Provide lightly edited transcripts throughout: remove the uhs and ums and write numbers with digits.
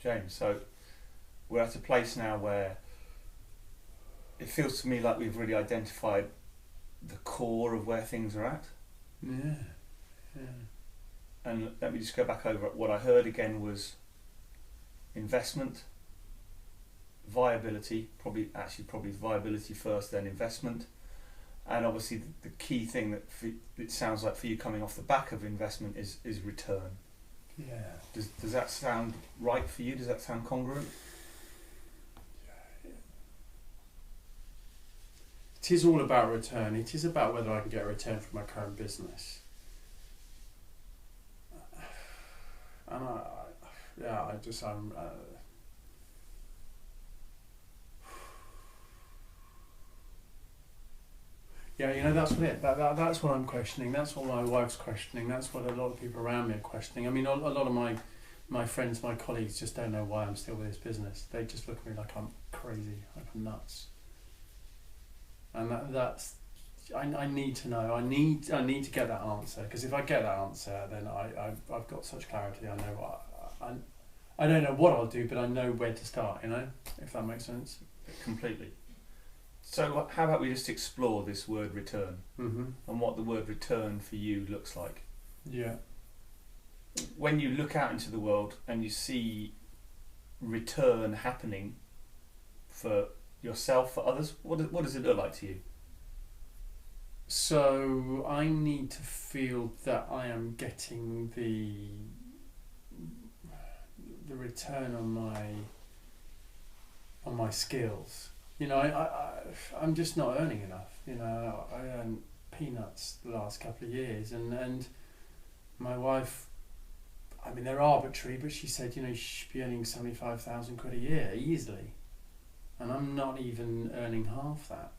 James. So we're at a place now where it feels to me like we've really identified the core of where things are at. Yeah. Yeah. And let me just go back over it. What I heard again was investment, viability, probably viability first, then investment. And obviously the key thing that it sounds like for you coming off the back of investment is return. Yeah. Does that sound right for you? Does that sound congruent? It is all about return. It is about whether I can get a return from my current business. And yeah, that's what that's what I'm questioning. That's what my wife's questioning. That's what a lot of people around me are questioning. I mean, a lot of my friends, my colleagues just don't know why I'm still with this business. They just look at me like I'm crazy, like I'm nuts. And that's I need to know. I need to get that answer, because if I get that answer, then I've got such clarity. I know what I don't know what I'll do, but I know where to start. If that makes sense. Completely. So how about we just explore this word return, and what the word return for you looks like. Yeah. When you look out into the world and you see return happening for yourself, for others, what does it look like to you? So I need to feel that I am getting the return on my skills. I'm just not earning enough. I earned peanuts the last couple of years, and my wife, I mean, they're arbitrary, but she said, you should be earning 75,000 quid a year easily, and I'm not even earning half that.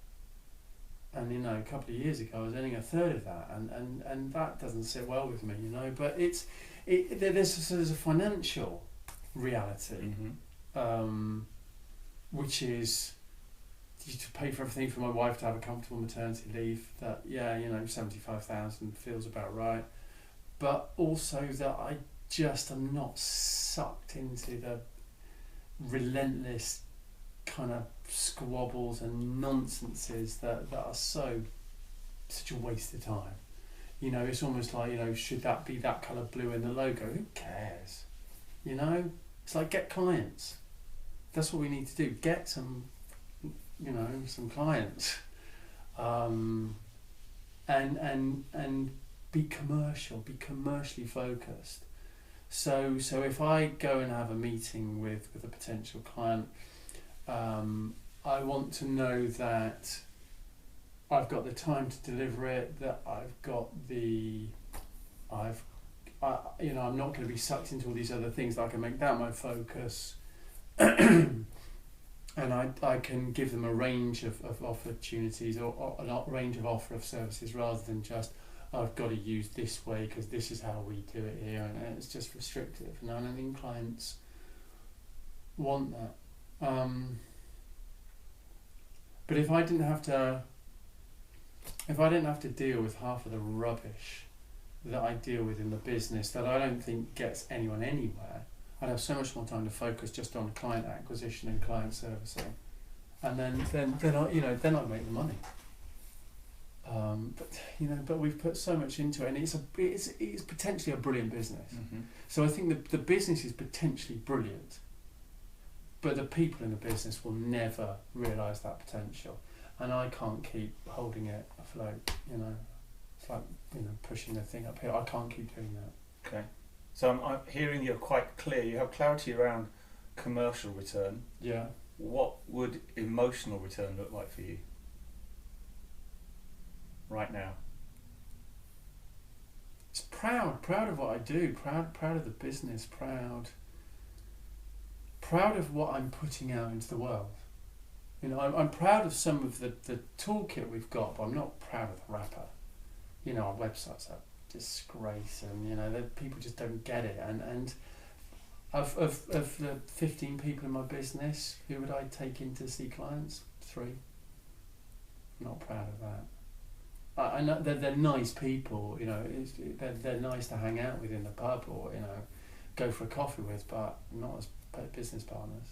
And a couple of years ago I was earning a third of that, and that doesn't sit well with me, but there's a financial reality, which is to pay for everything for my wife to have a comfortable maternity leave. That 75,000 feels about right, but also that I just am not sucked into the relentless kind of squabbles and nonsenses that are such a waste of time. It's almost like, should that be that colour blue in the logo? Who cares? It's like, get clients. That's what we need to do. Get some clients, and be commercial, be commercially focused. So if I go and have a meeting with a potential client, I want to know that I've got the time to deliver it, that I'm not going to be sucked into all these other things, that I can make that my focus. And I can give them a range of opportunities, or a range of offer of services, rather than just, I've got to use this way because this is how we do it here, and it's just restrictive. And I don't think clients want that. But if I didn't have to deal with half of the rubbish that I deal with in the business, that I don't think gets anyone anywhere, I'd have so much more time to focus just on client acquisition and client servicing, and then I'd make the money. But we've put so much into it, and it's potentially a brilliant business. So I think the business is potentially brilliant, but the people in the business will never realise that potential, and I can't keep holding it afloat. It's like pushing a thing uphill. I can't keep doing that. Okay. So I'm hearing you're quite clear. You have clarity around commercial return. Yeah. What would emotional return look like for you right now? It's proud of what I do. Proud of the business. Proud of what I'm putting out into the world. I'm proud of some of the toolkit we've got, but I'm not proud of the wrapper. Our website's a disgrace, and that people just don't get it. And of the 15 people in my business, who would I take in to see clients? 3. Not proud of that. I know they're nice people, they're nice to hang out with in the pub, or go for a coffee with, but not as business partners.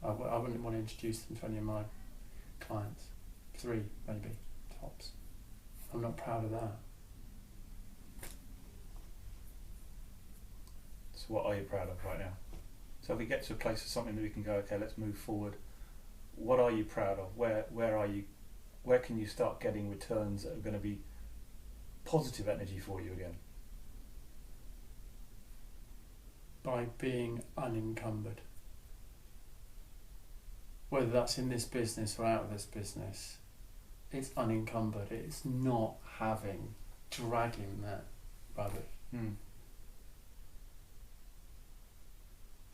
I wouldn't want to introduce them to any of my clients. 3 maybe tops. I'm not proud of that. So what are you proud of right now? So if we get to a place of something that we can go, okay, let's move forward. What are you proud of? Where are you? Where can you start getting returns that are going to be positive energy for you again? By being unencumbered. Whether that's in this business or out of this business, it's unencumbered. It's not dragging that rubbish.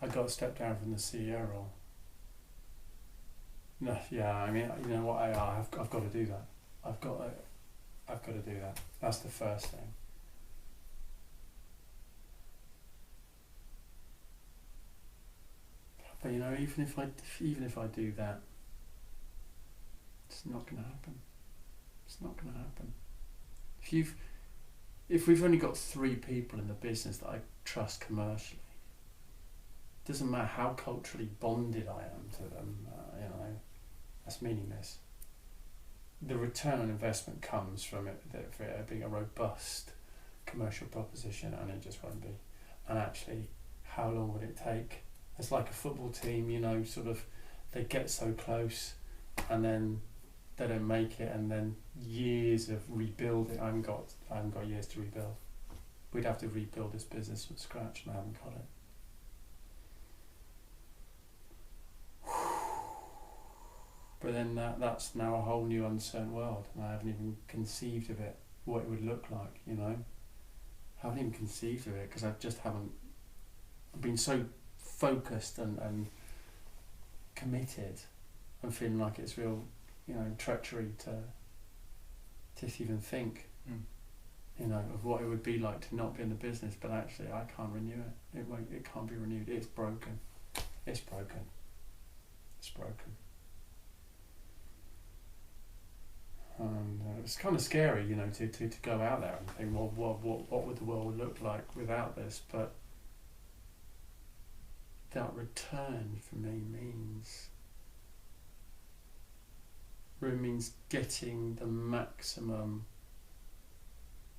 I got to step down from the CEO role. No, yeah, I mean, you know what? I've got to do that. I've got to do that. That's the first thing. But you know, even if I do that, it's not going to happen. It's not going to happen. If we've only got 3 people in the business that I trust commercially, it doesn't matter how culturally bonded I am to them. You know, that's meaningless. The return on investment comes from it being a robust commercial proposition, and it just won't be. And actually, how long would it take? It's like a football team, you know, sort of, they get so close and then they don't make it, and then years of rebuilding. I haven't got years to rebuild. We'd have to rebuild this business from scratch, and I haven't got it. But then that's now a whole new uncertain world, and I haven't even conceived of it, what it would look like, you know. I haven't even conceived of it because I've been so focused and committed. I'm feeling like it's real, you know, treachery to even think, you know, of what it would be like to not be in the business. But actually, I can't renew it. It can't be renewed. It's broken. It's broken. It's broken. And it's kind of scary, you know, to go out there and think, well, what would the world look like without this? But that return for me means getting the maximum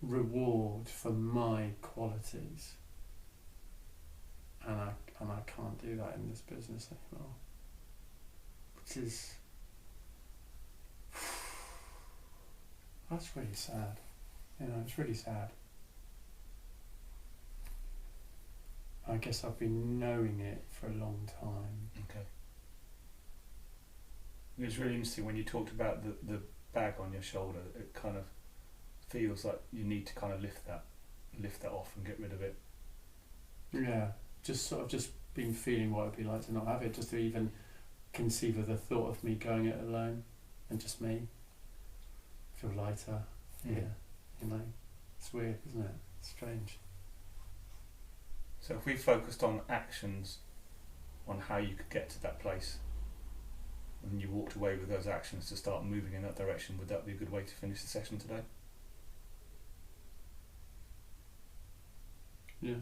reward for my qualities, and I can't do that in this business anymore, which is that's really sad. You know, it's really sad. I guess I've been knowing it for a long time. Okay. It was really interesting when you talked about the bag on your shoulder. It kind of feels like you need to kind of lift that off and get rid of it. Yeah, just been feeling what it'd be like to not have it, just to even conceive of the thought of me going it alone and just me. Feel lighter. Yeah, you know, it's weird, isn't it? It's strange. So if we focused on actions, on how you could get to that place, and you walked away with those actions to start moving in that direction, would that be a good way to finish the session today? Yeah.